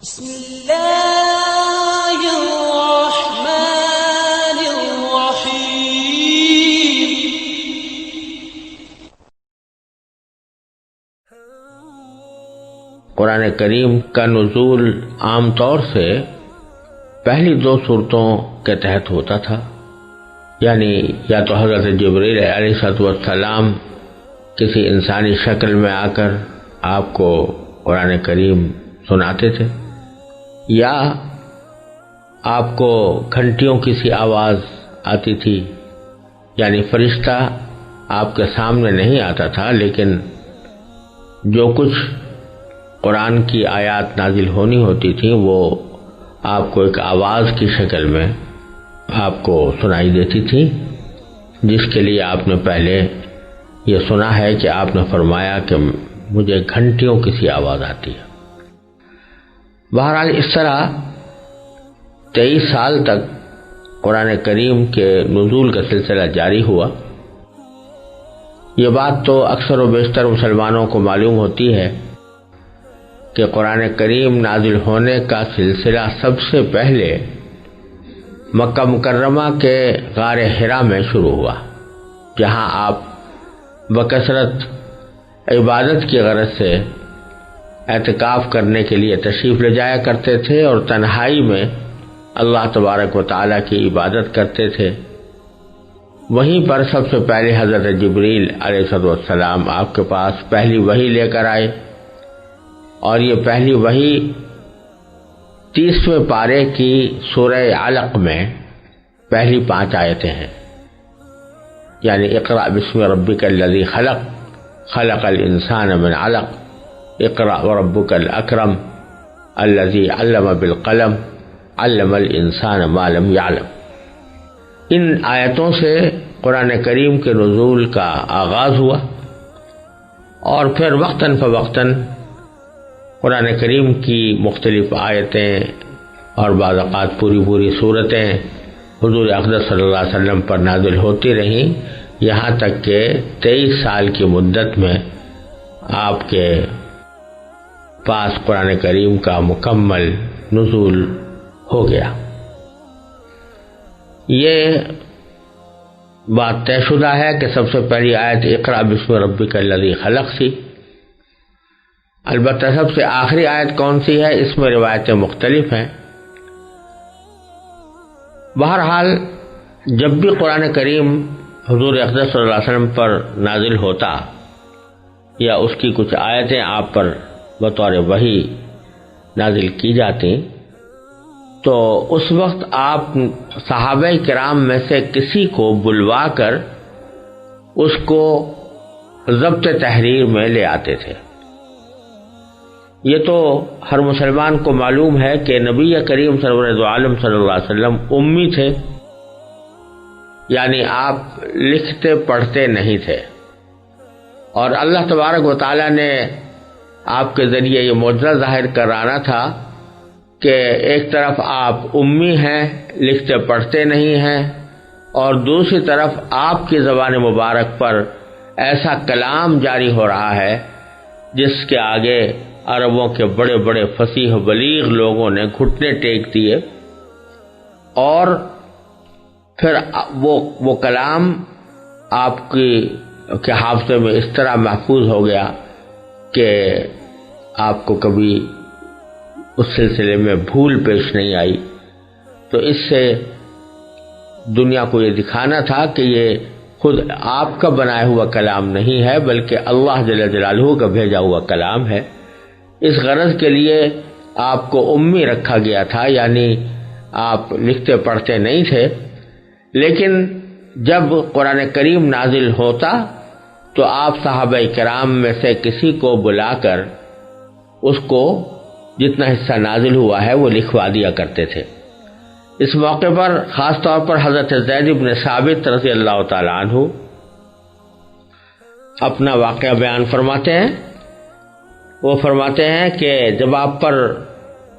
بسم اللہ الرحمن الرحیم۔ قرآن کریم کا نزول عام طور سے پہلی دو صورتوں کے تحت ہوتا تھا، یعنی یا تو حضرت جبریل علیہ السلام کسی انسانی شکل میں آ کر آپ کو قرآن کریم سناتے تھے، یا آپ کو گھنٹیوں کی سی آواز آتی تھی، یعنی فرشتہ آپ کے سامنے نہیں آتا تھا، لیکن جو کچھ قرآن کی آیات نازل ہونی ہوتی تھی وہ آپ کو ایک آواز کی شکل میں آپ کو سنائی دیتی تھی، جس کے لیے آپ نے پہلے یہ سنا ہے کہ آپ نے فرمایا کہ مجھے گھنٹیوں کی سی آواز آتی ہے۔ بہرحال اس طرح 23 سال تک قرآن کریم کے نزول کا سلسلہ جاری ہوا۔ یہ بات تو اکثر و بیشتر مسلمانوں کو معلوم ہوتی ہے کہ قرآن کریم نازل ہونے کا سلسلہ سب سے پہلے مکہ مکرمہ کے غار حرا میں شروع ہوا، جہاں آپ بکثرت عبادت کی غرض سے اعتکاف کرنے کے لیے تشریف لے جایا کرتے تھے اور تنہائی میں اللہ تبارک و تعالیٰ کی عبادت کرتے تھے۔ وہیں پر سب سے پہلے حضرت جبریل علیہ السلام آپ کے پاس پہلی وحی لے کر آئے، اور یہ پہلی وحی 30ویں پارے کی سورہ علق میں پہلی 5 آیتیں ہیں، یعنی اقرأ بسم ربک الذی خلق خلق الانسان من علق اقرأ وربک الاکرم الذی علم بالقلم علم الانسان ما لم یعلم۔ ان آیتوں سے قرآن کریم کے نزول کا آغاز ہوا، اور پھر وقتاً فوقتاً قرآن کریم کی مختلف آیتیں اور بعض اوقات پوری صورتیں حضور اقدس صلی اللہ علیہ وسلم پر نازل ہوتی رہیں، یہاں تک کہ 23 سال کی مدت میں آپ کے پاس قرآن کریم کا مکمل نزول ہو گیا۔ یہ بات طے شدہ ہے کہ سب سے پہلی آیت اقرأ بسم ربک الذی خلق تھی۔ البتہ سب سے آخری آیت کون سی ہے، اس میں روایتیں مختلف ہیں۔ بہرحال جب بھی قرآن کریم حضور اقدس صلی اللہ علیہ وسلم پر نازل ہوتا یا اس کی کچھ آیتیں آپ پر بطور وحی نازل کی جاتی، تو اس وقت آپ صحابہ کرام میں سے کسی کو بلوا کر اس کو ضبط تحریر میں لے آتے تھے۔ یہ تو ہر مسلمان کو معلوم ہے کہ نبی کریم سرور عالم صلی اللہ علیہ وسلم امی تھے، یعنی آپ لکھتے پڑھتے نہیں تھے، اور اللہ تبارک و تعالیٰ نے آپ کے ذریعے یہ معجزہ ظاہر کرانا تھا کہ ایک طرف آپ امی ہیں، لکھتے پڑھتے نہیں ہیں، اور دوسری طرف آپ کی زبان مبارک پر ایسا کلام جاری ہو رہا ہے جس کے آگے عربوں کے بڑے بڑے فصیح و بلیغ لوگوں نے گھٹنے ٹیک دیے، اور پھر وہ کلام آپ کے حافظے میں اس طرح محفوظ ہو گیا کہ آپ کو کبھی اس سلسلے میں بھول پیش نہیں آئی۔ تو اس سے دنیا کو یہ دکھانا تھا کہ یہ خود آپ کا بنایا ہوا کلام نہیں ہے، بلکہ اللہ جل جلالہ کا بھیجا ہوا کلام ہے۔ اس غرض کے لیے آپ کو امی رکھا گیا تھا، یعنی آپ لکھتے پڑھتے نہیں تھے۔ لیکن جب قرآن کریم نازل ہوتا تو آپ صحابہ کرام میں سے کسی کو بلا کر اس کو جتنا حصہ نازل ہوا ہے وہ لکھوا دیا کرتے تھے۔ اس موقع پر خاص طور پر حضرت زید بن ثابت رضی اللہ تعالی عنہ اپنا واقعہ بیان فرماتے ہیں۔ وہ فرماتے ہیں کہ جب آپ پر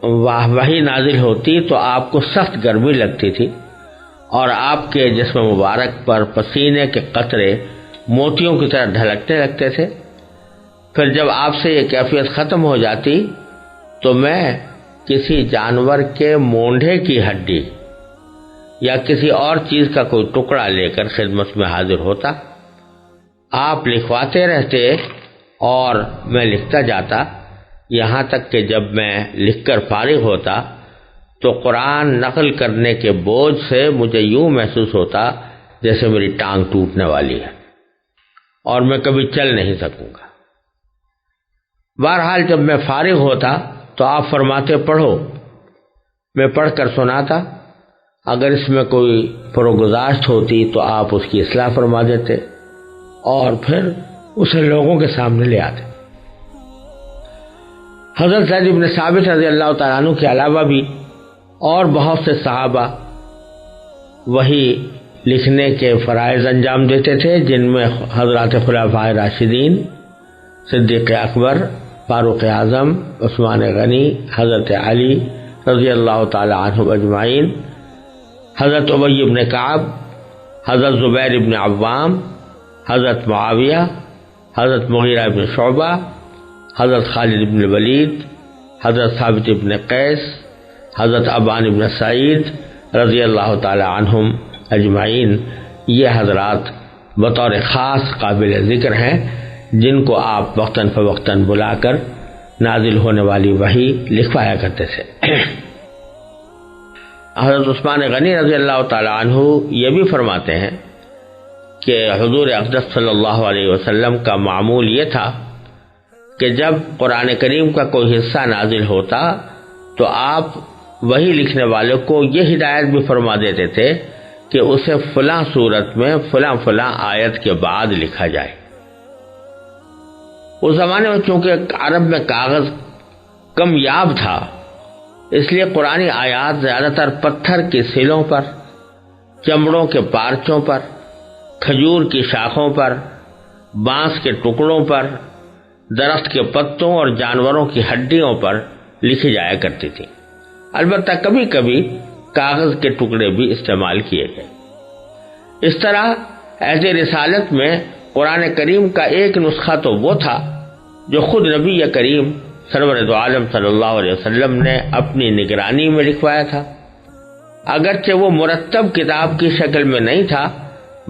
وحی نازل ہوتی تو آپ کو سخت گرمی لگتی تھی، اور آپ کے جسم مبارک پر پسینے کے قطرے موتیوں کی طرح ڈھلکنے لگتے تھے۔ پھر جب آپ سے یہ کیفیت ختم ہو جاتی تو میں کسی جانور کے مونڈھے کی ہڈی یا کسی اور چیز کا کوئی ٹکڑا لے کر خدمت میں حاضر ہوتا، آپ لکھواتے رہتے اور میں لکھتا جاتا، یہاں تک کہ جب میں لکھ کر فارغ ہوتا تو قرآن نقل کرنے کے بوجھ سے مجھے یوں محسوس ہوتا جیسے میری ٹانگ ٹوٹنے والی ہے اور میں کبھی چل نہیں سکوں گا۔ بہرحال جب میں فارغ ہوتا تو آپ فرماتے پڑھو، میں پڑھ کر سناتا، اگر اس میں کوئی فروگزاشت ہوتی تو آپ اس کی اصلاح فرما دیتے اور پھر اسے لوگوں کے سامنے لے آتے۔ حضرت زید بن ثابت رضی اللہ تعالیٰ عنہ کے علاوہ بھی اور بہت سے صحابہ وہی لکھنے کے فرائض انجام دیتے تھے، جن میں حضرات خلفائے راشدین، صدیق اکبر، فاروق اعظم، عثمان غنی، حضرت علی رضی اللہ تعالی عنہ اجمعین، حضرت ابی بن کعب، حضرت زبیر بن عوام، حضرت معاویہ، حضرت مغیرہ بن شعبہ، حضرت خالد بن ولید، حضرت ثابت بن قیس، حضرت ابان بن سعید رضی اللہ تعالی عنہم اجمعین، یہ حضرات بطور خاص قابل ذکر ہیں جن کو آپ وقتاً فوقتاً بلا کر نازل ہونے والی وحی لکھوایا کرتے تھے۔ حضرت عثمان غنی رضی اللہ تعالی عنہ یہ بھی فرماتے ہیں کہ حضور اقدس صلی اللہ علیہ وسلم کا معمول یہ تھا کہ جب قرآن کریم کا کوئی حصہ نازل ہوتا تو آپ وہی لکھنے والوں کو یہ ہدایت بھی فرما دیتے تھے کہ اسے فلاں صورت میں فلاں فلاں آیت کے بعد لکھا جائے۔ اس زمانے میں چونکہ عرب میں کاغذ کم یاب تھا، اس لیے قرآنی آیات زیادہ تر پتھر کی سلوں پر، چمڑوں کے پارچوں پر، کھجور کی شاخوں پر، بانس کے ٹکڑوں پر، درخت کے پتوں اور جانوروں کی ہڈیوں پر لکھی جایا کرتی تھی۔ البتہ کبھی کبھی کاغذ کے ٹکڑے بھی استعمال کیے گئے۔ اس طرح عہد رسالت میں قرآن کریم کا ایک نسخہ تو وہ تھا جو خود نبی کریم سرور دو عالم صلی اللہ علیہ وسلم نے اپنی نگرانی میں لکھوایا تھا، اگرچہ وہ مرتب کتاب کی شکل میں نہیں تھا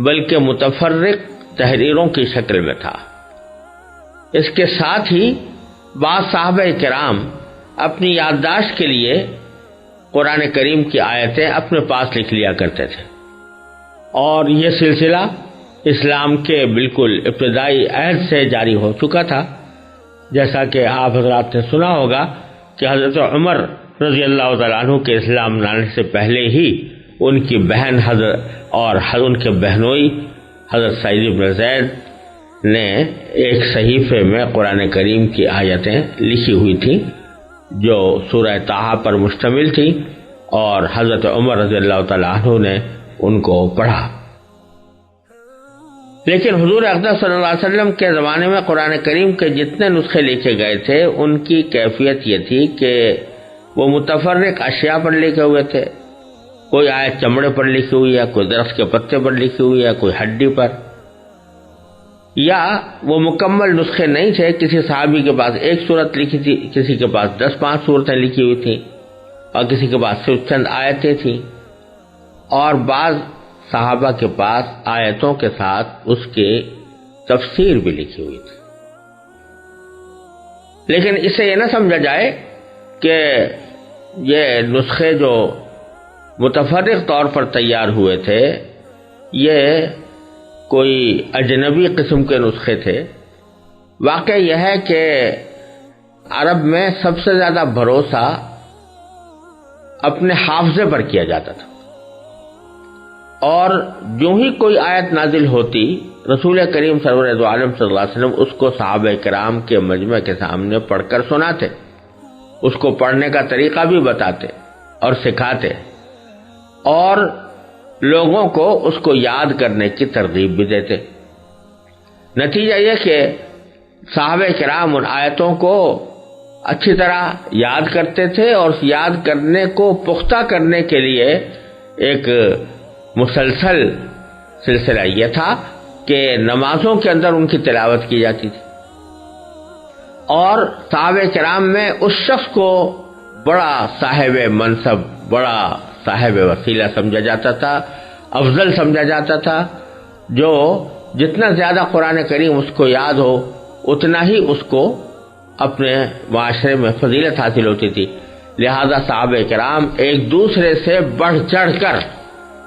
بلکہ متفرق تحریروں کی شکل میں تھا۔ اس کے ساتھ ہی بعض صحابہ کرام اپنی یادداشت کے لیے قرآن کریم کی آیتیں اپنے پاس لکھ لیا کرتے تھے، اور یہ سلسلہ اسلام کے بالکل ابتدائی عہد سے جاری ہو چکا تھا۔ جیسا کہ آپ حضرات نے سنا ہوگا کہ حضرت عمر رضی اللہ تعالیٰ عنہ کے اسلام لانے سے پہلے ہی ان کی بہن حضرت اور ان کے بہنوئی حضرت سعید بن زید نے ایک صحیفے میں قرآن کریم کی آیتیں لکھی ہوئی تھیں جو سورہ طٰہٰ پر مشتمل تھی، اور حضرت عمر رضی اللہ تعالیٰ عنہ نے ان کو پڑھا۔ لیکن حضور اقدس صلی اللہ علیہ وسلم کے زمانے میں قرآن کریم کے جتنے نسخے لکھے گئے تھے ان کی کیفیت یہ تھی کہ وہ متفرق اشیاء پر لکھے ہوئے تھے۔ کوئی آیت چمڑے پر لکھی ہوئی ہے، کوئی درخت کے پتے پر لکھی ہوئی ہے، کوئی ہڈی پر، یا وہ مکمل نسخے نہیں تھے۔ کسی صحابی کے پاس ایک صورت لکھی تھی، کسی کے پاس 10-5 صورتیں لکھی ہوئی تھیں، اور کسی کے پاس صرف چند آیتیں تھیں، اور بعض صحابہ کے پاس آیتوں کے ساتھ اس کی تفسیر بھی لکھی ہوئی تھی۔ لیکن اسے یہ نہ سمجھا جائے کہ یہ نسخے جو متفرق طور پر تیار ہوئے تھے یہ کوئی اجنبی قسم کے نسخے تھے۔ واقع یہ ہے کہ عرب میں سب سے زیادہ بھروسہ اپنے حافظے پر کیا جاتا تھا، اور جو ہی کوئی آیت نازل ہوتی رسول کریم سرور دو عالم صلی اللہ علیہ وسلم اس کو صحابہ کرام کے مجمع کے سامنے پڑھ کر سناتے، اس کو پڑھنے کا طریقہ بھی بتاتے اور سکھاتے، اور لوگوں کو اس کو یاد کرنے کی ترغیب بھی دیتے۔ نتیجہ یہ کہ صحابہ کرام ان آیتوں کو اچھی طرح یاد کرتے تھے، اور یاد کرنے کو پختہ کرنے کے لیے ایک مسلسل سلسلہ یہ تھا کہ نمازوں کے اندر ان کی تلاوت کی جاتی تھی، اور صحابہ کرام میں اس شخص کو بڑا صاحب منصب، بڑا صاحب وسیلہ سمجھا جاتا تھا، افضل سمجھا جاتا تھا، جو جتنا زیادہ قرآن کریم اس کو یاد ہو اتنا ہی اس کو اپنے معاشرے میں فضیلت حاصل ہوتی تھی۔ لہذا صحابہ کرام ایک دوسرے سے بڑھ چڑھ کر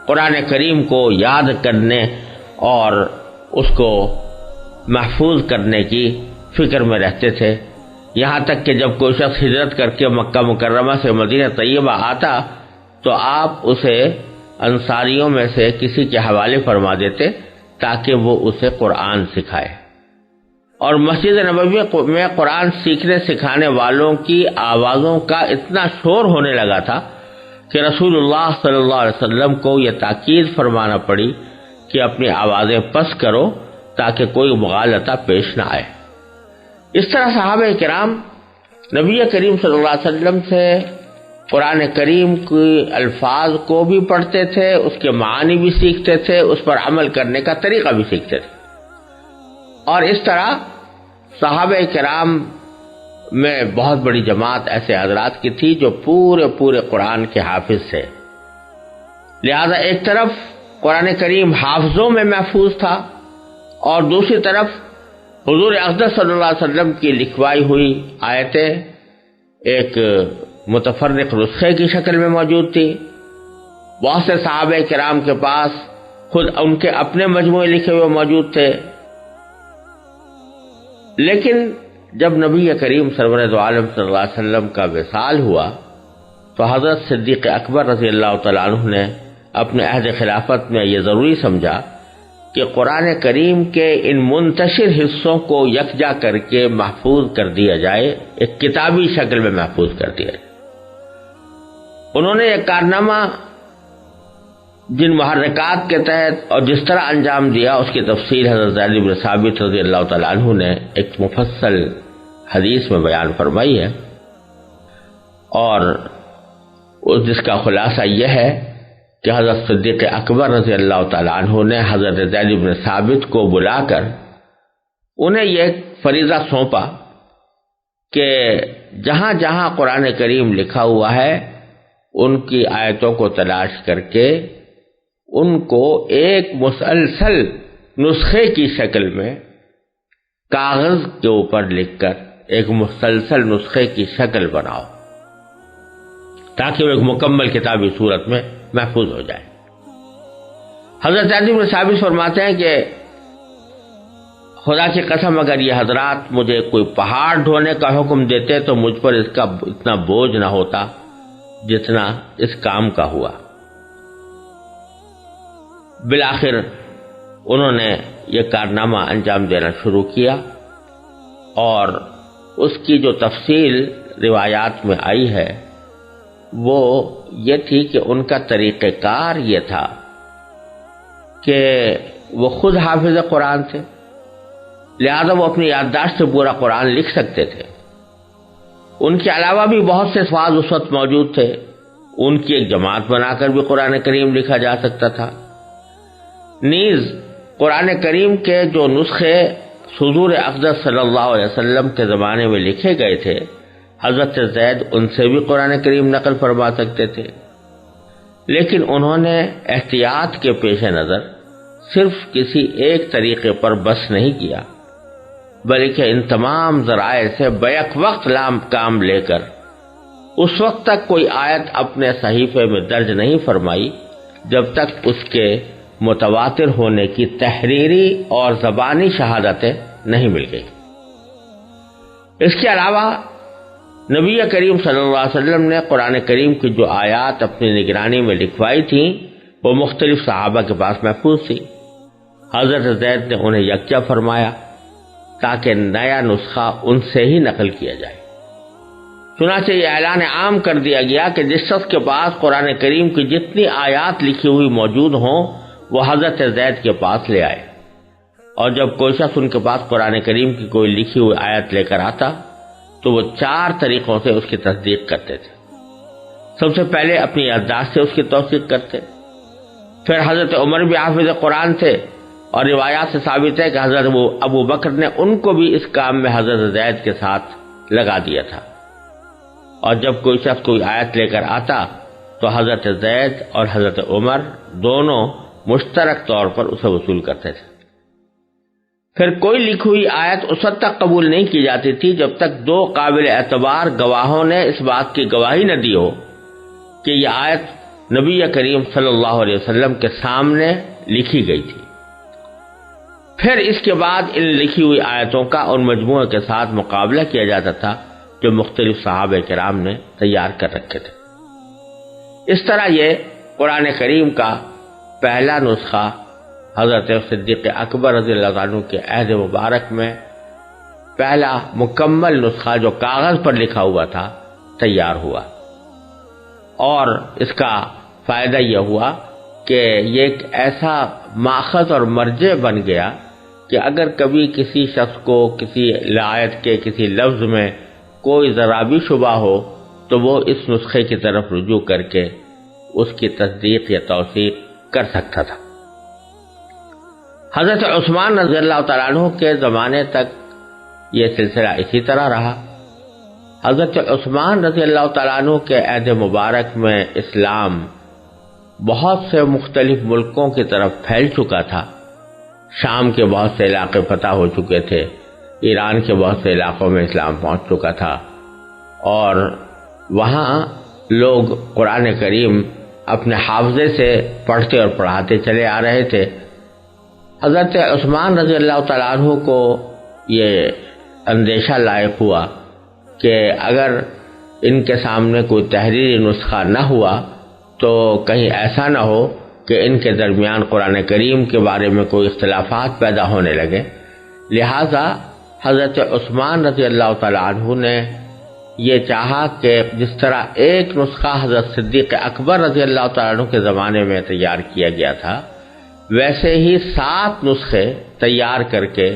قرآن کریم کو یاد کرنے اور اس کو محفوظ کرنے کی فکر میں رہتے تھے، یہاں تک کہ جب کوئی شخص ہجرت کر کے مکہ مکرمہ سے مدینہ طیبہ آتا تو آپ اسے انصاریوں میں سے کسی کے حوالے فرما دیتے تاکہ وہ اسے قرآن سکھائے۔ اور مسجد نبوی میں قرآن سیکھنے سکھانے والوں کی آوازوں کا اتنا شور ہونے لگا تھا کہ رسول اللہ صلی اللہ علیہ وسلم کو یہ تاکید فرمانا پڑی کہ اپنی آوازیں پست کرو تاکہ کوئی مغالطہ پیش نہ آئے۔ اس طرح صحابہ کرام نبی کریم صلی اللہ علیہ وسلم سے قرآن کریم کے الفاظ کو بھی پڑھتے تھے، اس کے معانی بھی سیکھتے تھے، اس پر عمل کرنے کا طریقہ بھی سیکھتے تھے۔ اور اس طرح صحابہ کرام میں بہت بڑی جماعت ایسے حضرات کی تھی جو پورے قرآن کے حافظ تھے۔ لہذا ایک طرف قرآن کریم حافظوں میں محفوظ تھا اور دوسری طرف حضور اقدس صلی اللہ علیہ وسلم کی لکھوائی ہوئی آیتیں ایک متفرق نسخے کی شکل میں موجود تھی۔ بہت سے صحابہ کرام کے پاس خود ان کے اپنے مجموعے لکھے ہوئے موجود تھے، لیکن جب نبی کریم سرورد عالم صلی اللہ علیہ وسلم کا وصال ہوا تو حضرت صدیق اکبر رضی اللہ تعالیٰ عنہ نے اپنے عہد خلافت میں یہ ضروری سمجھا کہ قرآن کریم کے ان منتشر حصوں کو یکجا کر کے محفوظ کر دیا جائے، ایک کتابی شکل میں محفوظ کر دیا جائے۔ انہوں نے یہ کارنامہ جن محرکات کے تحت اور جس طرح انجام دیا اس کی تفصیل حضرت زید بن ثابت رضی اللہ تعالیٰ عنہ نے ایک مفصل حدیث میں بیان فرمائی ہے، اور جس کا خلاصہ یہ ہے کہ حضرت صدیق اکبر رضی اللہ تعالیٰ عنہ نے حضرت زید بن ثابت کو بلا کر انہیں یہ فریضہ سونپا کہ جہاں جہاں قرآن کریم لکھا ہوا ہے ان کی آیتوں کو تلاش کر کے ان کو ایک مسلسل نسخے کی شکل میں کاغذ کے اوپر لکھ کر ایک مسلسل نسخے کی شکل بناؤ تاکہ وہ ایک مکمل کتابی صورت میں محفوظ ہو جائے۔ حضرت زید بن ثابت فرماتے ہیں کہ خدا کی قسم اگر یہ حضرات مجھے کوئی پہاڑ ڈھونے کا حکم دیتے تو مجھ پر اس کا اتنا بوجھ نہ ہوتا جتنا اس کام کا ہوا۔ بالآخر انہوں نے یہ کارنامہ انجام دینا شروع کیا، اور اس کی جو تفصیل روایات میں آئی ہے وہ یہ تھی کہ ان کا طریقہ کار یہ تھا کہ وہ خود حافظ قرآن تھے، لہذا وہ اپنی یادداشت سے پورا قرآن لکھ سکتے تھے۔ ان کے علاوہ بھی بہت سے الفاظ اس وقت موجود تھے، ان کی ایک جماعت بنا کر بھی قرآن کریم لکھا جا سکتا تھا۔ نیز قرآن کریم کے جو نسخے حضور اقدس صلی اللہ علیہ وسلم کے زمانے میں لکھے گئے تھے، حضرت زید ان سے بھی قرآن کریم نقل فرما سکتے تھے، لیکن انہوں نے احتیاط کے پیش نظر صرف کسی ایک طریقے پر بس نہیں کیا، بلکہ ان تمام ذرائع سے بیک وقت کام لے کر اس وقت تک کوئی آیت اپنے صحیفے میں درج نہیں فرمائی جب تک اس کے متواتر ہونے کی تحریری اور زبانی شہادتیں نہیں مل گئی۔ اس کے علاوہ نبی کریم صلی اللہ علیہ وسلم نے قرآن کریم کی جو آیات اپنی نگرانی میں لکھوائی تھیں وہ مختلف صحابہ کے پاس محفوظ تھی۔ حضرت زید نے انہیں یکجا فرمایا تاکہ نیا نسخہ ان سے ہی نقل کیا جائے۔ چنانچہ یہ اعلان عام کر دیا گیا کہ جس شخص کے پاس قرآن کریم کی جتنی آیات لکھی ہوئی موجود ہوں وہ حضرت زید کے پاس لے آئے، اور جب کوئی شخص ان کے پاس قرآن کریم کی کوئی لکھی ہوئی آیت لے کر آتا تو وہ 4 طریقوں سے اس کی تصدیق کرتے تھے۔ سب سے پہلے اپنی یادداشت سے اس کی توثیق کرتے، پھر حضرت عمر بھی حافظ قرآن تھے اور روایات سے ثابت ہے کہ حضرت ابو بکر نے ان کو بھی اس کام میں حضرت زید کے ساتھ لگا دیا تھا۔ اور جب کوئی شخص کوئی آیت لے کر آتا تو حضرت زید اور حضرت عمر دونوں مشترک طور پر اسے وصول کرتے تھے۔ پھر کوئی لکھی ہوئی آیت اس وقت تک قبول نہیں کی جاتی تھی جب تک دو قابل اعتبار گواہوں نے اس بات کی گواہی نہ دی ہو کہ یہ آیت نبی کریم صلی اللہ علیہ وسلم کے سامنے لکھی گئی تھی۔ پھر اس کے بعد ان لکھی ہوئی آیتوں کا ان مجموعے کے ساتھ مقابلہ کیا جاتا تھا جو مختلف صحابہ کرام نے تیار کر رکھے تھے۔ اس طرح یہ قرآن کریم کا پہلا نسخہ حضرت صدیق اکبر رضی اللہ عنہ کے عہد مبارک میں پہلا مکمل نسخہ جو کاغذ پر لکھا ہوا تھا تیار ہوا، اور اس کا فائدہ یہ ہوا کہ یہ ایک ایسا ماخذ اور مرجع بن گیا کہ اگر کبھی کسی شخص کو کسی آیت کے کسی لفظ میں کوئی ذرا بھی شبہ ہو تو وہ اس نسخے کی طرف رجوع کر کے اس کی تصدیق یا توثیق کر سکتا تھا۔ حضرت عثمان رضی اللہ تعالیٰ عنہ کے زمانے تک یہ سلسلہ اسی طرح رہا۔ حضرت عثمان رضی اللہ تعالیٰ عنہ کے عہد مبارک میں اسلام بہت سے مختلف ملکوں کی طرف پھیل چکا تھا۔ شام کے بہت سے علاقے فتح ہو چکے تھے، ایران کے بہت سے علاقوں میں اسلام پہنچ چکا تھا، اور وہاں لوگ قرآن کریم اپنے حافظے سے پڑھتے اور پڑھاتے چلے آ رہے تھے۔ حضرت عثمان رضی اللہ تعالیٰ عنہ کو یہ اندیشہ لاحق ہوا کہ اگر ان کے سامنے کوئی تحریری نسخہ نہ ہوا تو کہیں ایسا نہ ہو کہ ان کے درمیان قرآن کریم کے بارے میں کوئی اختلافات پیدا ہونے لگے، لہذا حضرت عثمان رضی اللہ تعالیٰ عنہ نے یہ چاہا کہ جس طرح ایک نسخہ حضرت صدیق اکبر رضی اللہ تعالیٰ عنہ کے زمانے میں تیار کیا گیا تھا، ویسے ہی 7 نسخے تیار کر کے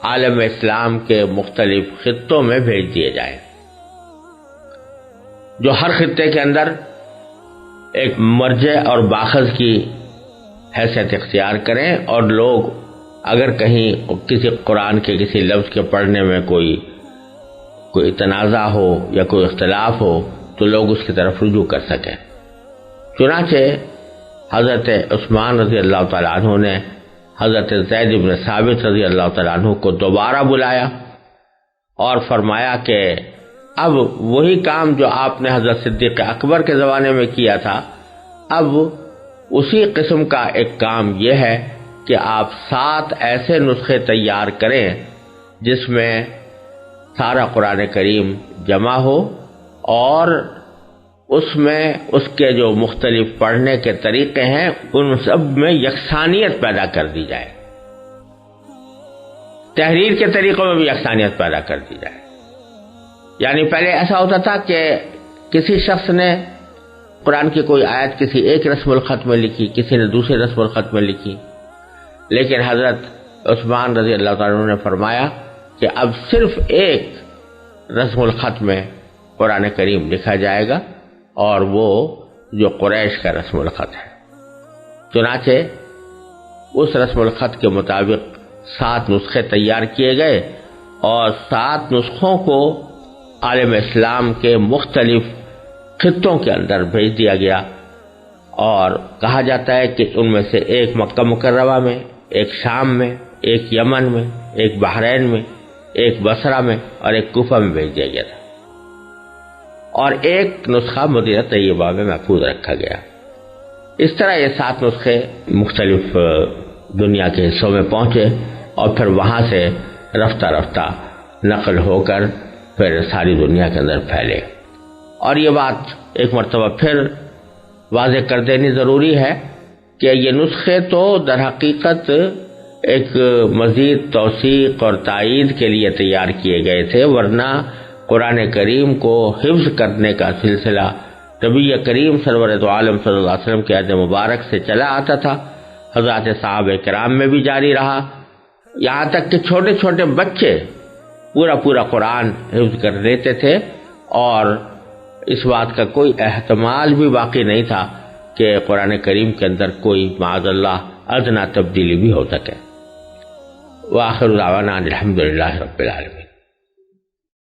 عالم اسلام کے مختلف خطوں میں بھیج دیے جائیں، جو ہر خطے کے اندر ایک مرجع اور باخذ کی حیثیت اختیار کریں، اور لوگ اگر کہیں کسی قرآن کے کسی لفظ کے پڑھنے میں کوئی تنازع ہو یا کوئی اختلاف ہو تو لوگ اس کی طرف رجوع کر سکیں۔ چنانچہ حضرت عثمان رضی اللہ تعالیٰ عنہ نے حضرت زید بن ثابت رضی اللہ تعالیٰ عنہ کو دوبارہ بلایا اور فرمایا کہ اب وہی کام جو آپ نے حضرت صدیق اکبر کے زمانے میں کیا تھا، اب اسی قسم کا ایک کام یہ ہے کہ آپ 7 ایسے نسخے تیار کریں جس میں سارا قرآن کریم جمع ہو، اور اس میں اس کے جو مختلف پڑھنے کے طریقے ہیں ان سب میں یکسانیت پیدا کر دی جائے، تحریر کے طریقوں میں بھی یکسانیت پیدا کر دی جائے۔ یعنی پہلے ایسا ہوتا تھا کہ کسی شخص نے قرآن کی کوئی آیت کسی ایک رسم الخط میں لکھی، کسی نے دوسرے رسم الخط میں لکھی، لیکن حضرت عثمان رضی اللہ تعالیٰ عنہ نے فرمایا کہ اب صرف ایک رسم الخط میں قرآن کریم لکھا جائے گا، اور وہ جو قریش کا رسم الخط ہے۔ چنانچہ اس رسم الخط کے مطابق 7 نسخے تیار کیے گئے، اور 7 نسخوں کو عالم اسلام کے مختلف خطوں کے اندر بھیج دیا گیا، اور کہا جاتا ہے کہ ان میں سے ایک مکہ مکرمہ میں، ایک شام میں، ایک یمن میں، ایک بحرین میں، ایک بصرہ میں، اور ایک کوفہ میں بھیج دیا گیا تھا، اور ایک نسخہ مدینہ طیبہ میں محفوظ رکھا گیا۔ اس طرح یہ 7 نسخے مختلف دنیا کے حصوں میں پہنچے، اور پھر وہاں سے رفتہ رفتہ نقل ہو کر پھر ساری دنیا کے اندر پھیلے۔ اور یہ بات ایک مرتبہ پھر واضح کر دینی ضروری ہے کہ یہ نسخے تو در حقیقت ایک مزید توثیق اور تائید کے لیے تیار کیے گئے تھے، ورنہ قرآن کریم کو حفظ کرنے کا سلسلہ نبی کریم سرور دو عالم صلی اللہ علیہ وسلم کے عہد مبارک سے چلا آتا تھا، حضرات صحابہ کرام میں بھی جاری رہا، یہاں تک کہ چھوٹے چھوٹے بچے پورا قرآن حفظ کر لیتے تھے، اور اس بات کا کوئی احتمال بھی باقی نہیں تھا کہ قرآن کریم کے اندر کوئی معاذ اللہ ادنیٰ تبدیلی بھی ہو سکے۔ وآخر دعوانا الحمدللہ رب العالمین۔